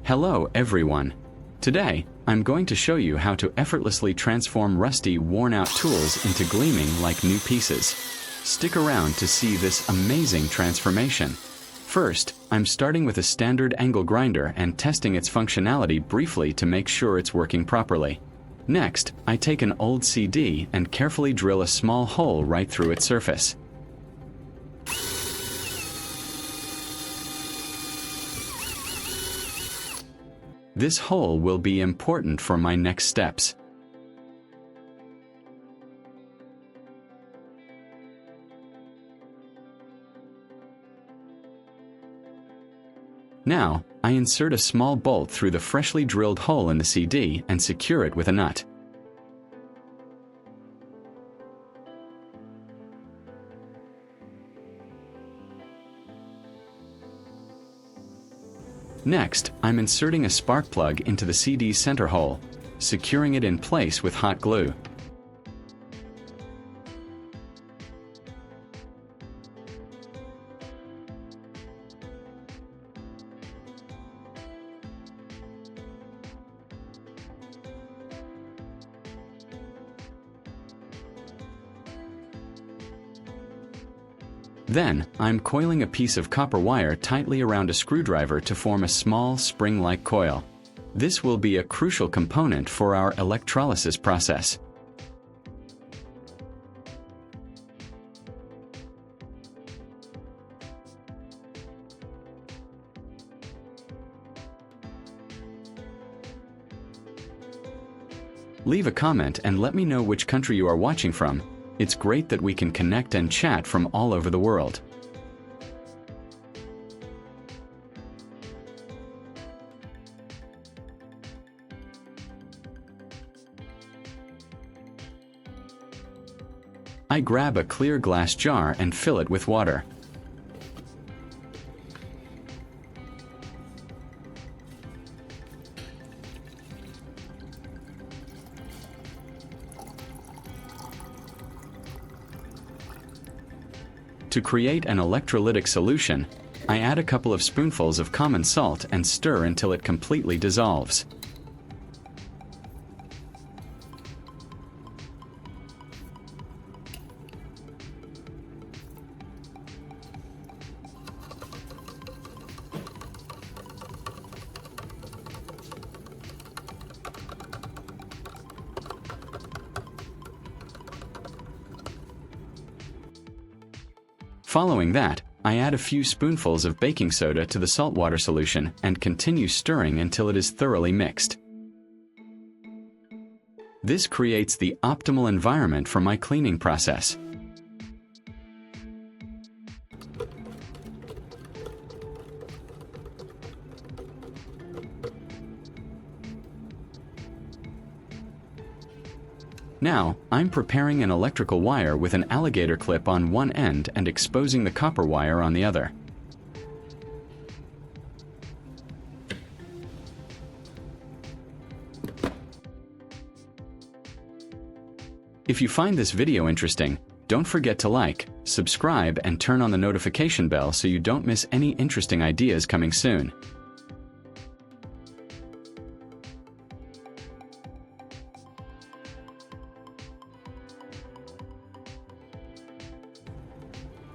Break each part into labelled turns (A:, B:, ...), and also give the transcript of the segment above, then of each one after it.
A: Hello everyone. Today, I'm going to show you how to effortlessly transform rusty, worn-out tools into gleaming like new pieces. Stick around to see this amazing transformation. First, I'm starting with a standard angle grinder and testing its functionality briefly to make sure it's working properly. Next, I take an old CD and carefully drill a small hole right through its surface. This hole will be important for my next steps. Now, I insert a small bolt through the freshly drilled hole in the CD and secure it with a nut. Next, I'm inserting a spark plug into the CD's center hole, securing it in place with hot glue. Then, I'm coiling a piece of copper wire tightly around a screwdriver to form a small, spring-like coil. This will be a crucial component for our electrolysis process. Leave a comment and let me know which country you are watching from. It's great that we can connect and chat from all over the world. I grab a clear glass jar and fill it with water. To create an electrolytic solution, I add a couple of spoonfuls of common salt and stir until it completely dissolves. Following that, I add a few spoonfuls of baking soda to the saltwater solution and continue stirring until it is thoroughly mixed. This creates the optimal environment for my cleaning process. Now, I'm preparing an electrical wire with an alligator clip on one end and exposing the copper wire on the other. If you find this video interesting, don't forget to like, subscribe, and turn on the notification bell so you don't miss any interesting ideas coming soon.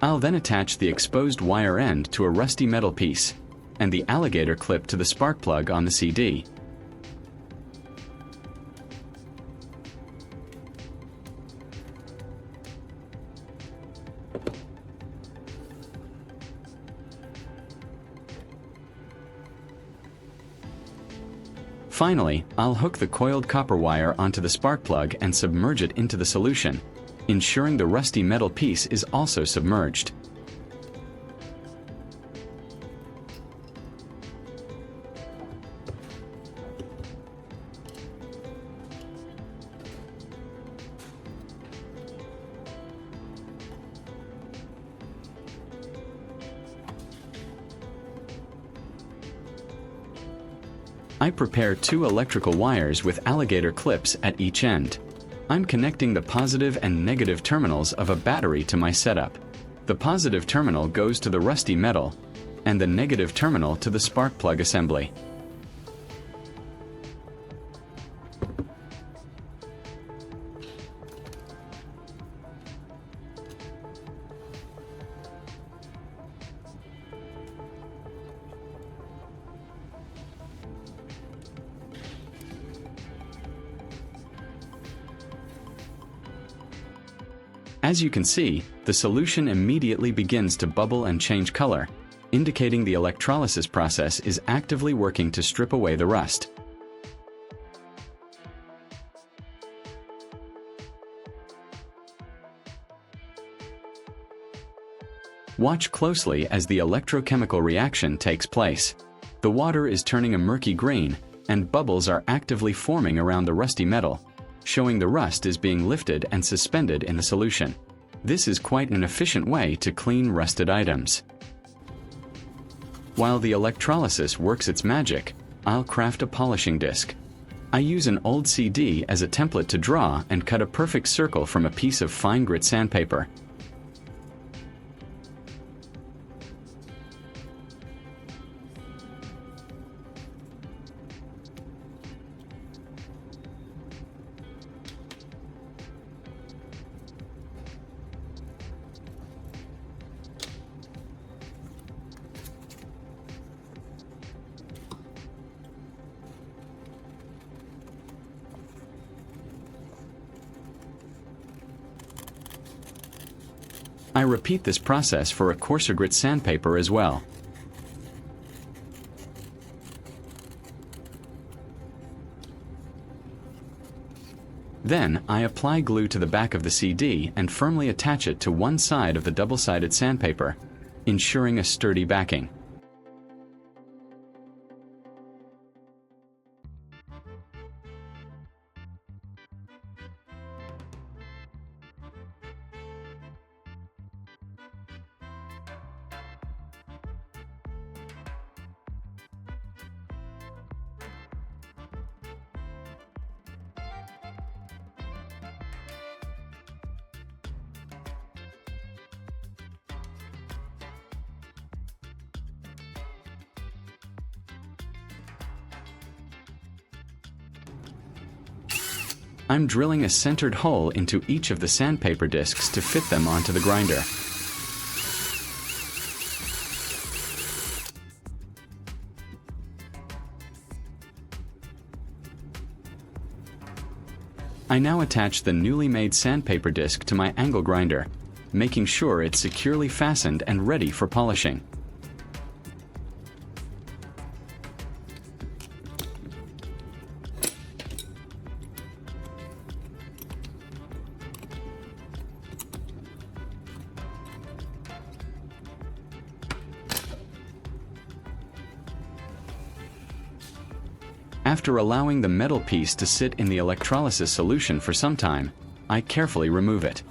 A: I'll then attach the exposed wire end to a rusty metal piece, and the alligator clip to the spark plug on the CD. Finally, I'll hook the coiled copper wire onto the spark plug and submerge it into the solution, ensuring the rusty metal piece is also submerged. I prepare two electrical wires with alligator clips at each end. I'm connecting the positive and negative terminals of a battery to my setup. The positive terminal goes to the rusty metal, and the negative terminal to the spark plug assembly. As you can see, the solution immediately begins to bubble and change color, indicating the electrolysis process is actively working to strip away the rust. Watch closely as the electrochemical reaction takes place. The water is turning a murky green, and bubbles are actively forming around the rusty metal, showing the rust is being lifted and suspended in the solution. This is quite an efficient way to clean rusted items. While the electrolysis works its magic, I'll craft a polishing disc. I use an old CD as a template to draw and cut a perfect circle from a piece of fine grit sandpaper. I repeat this process for a coarser grit sandpaper as well. Then, I apply glue to the back of the CD and firmly attach it to one side of the double-sided sandpaper, ensuring a sturdy backing. I'm drilling a centered hole into each of the sandpaper discs to fit them onto the grinder. I now attach the newly made sandpaper disc to my angle grinder, making sure it's securely fastened and ready for polishing. After allowing the metal piece to sit in the electrolysis solution for some time, I carefully remove it.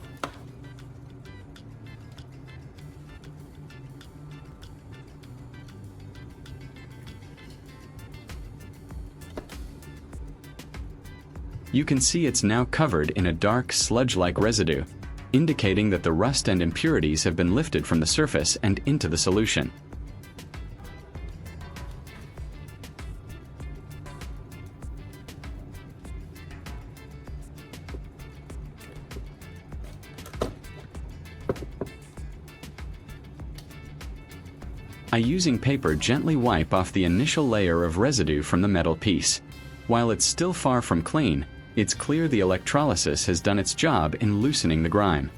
A: You can see it's now covered in a dark sludge-like residue, indicating that the rust and impurities have been lifted from the surface and into the solution. Using paper, gently wipe off the initial layer of residue from the metal piece. While it's still far from clean, it's clear the electrolysis has done its job in loosening the grime.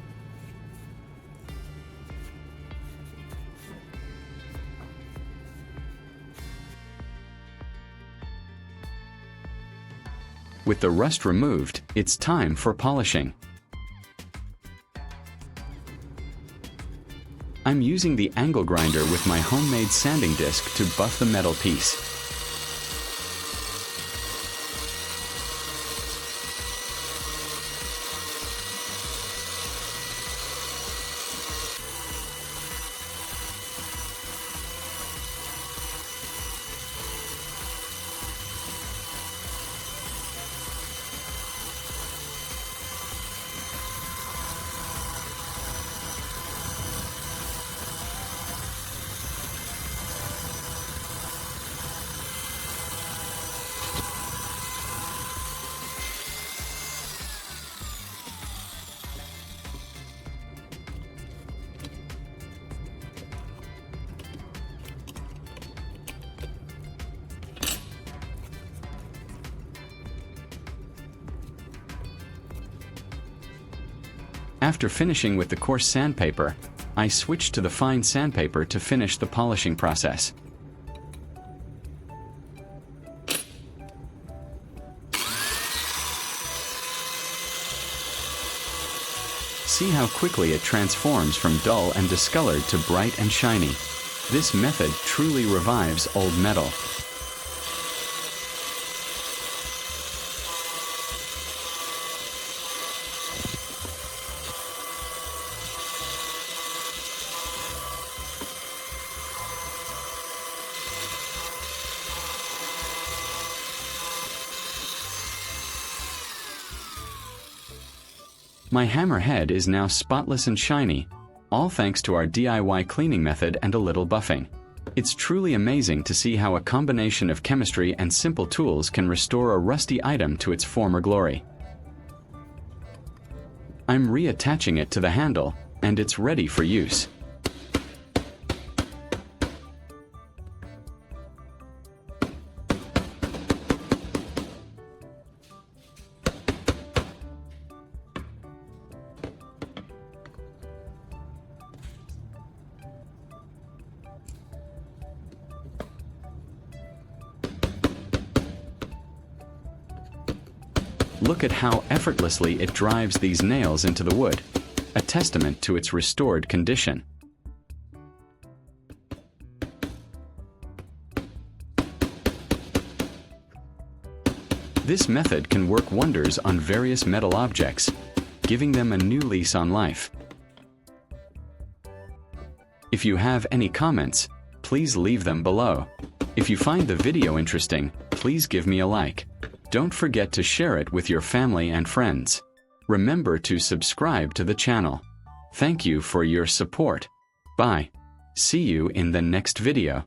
A: With the rust removed, it's time for polishing. I'm using the angle grinder with my homemade sanding disc to buff the metal piece. After finishing with the coarse sandpaper, I switched to the fine sandpaper to finish the polishing process. See how quickly it transforms from dull and discolored to bright and shiny. This method truly revives old metal. My hammer head is now spotless and shiny, all thanks to our DIY cleaning method and a little buffing. It's truly amazing to see how a combination of chemistry and simple tools can restore a rusty item to its former glory. I'm reattaching it to the handle, and it's ready for use. Look at how effortlessly it drives these nails into the wood, a testament to its restored condition. This method can work wonders on various metal objects, giving them a new lease on life. If you have any comments, please leave them below. If you find the video interesting, please give me a like. Don't forget to share it with your family and friends. Remember to subscribe to the channel. Thank you for your support. Bye. See you in the next video.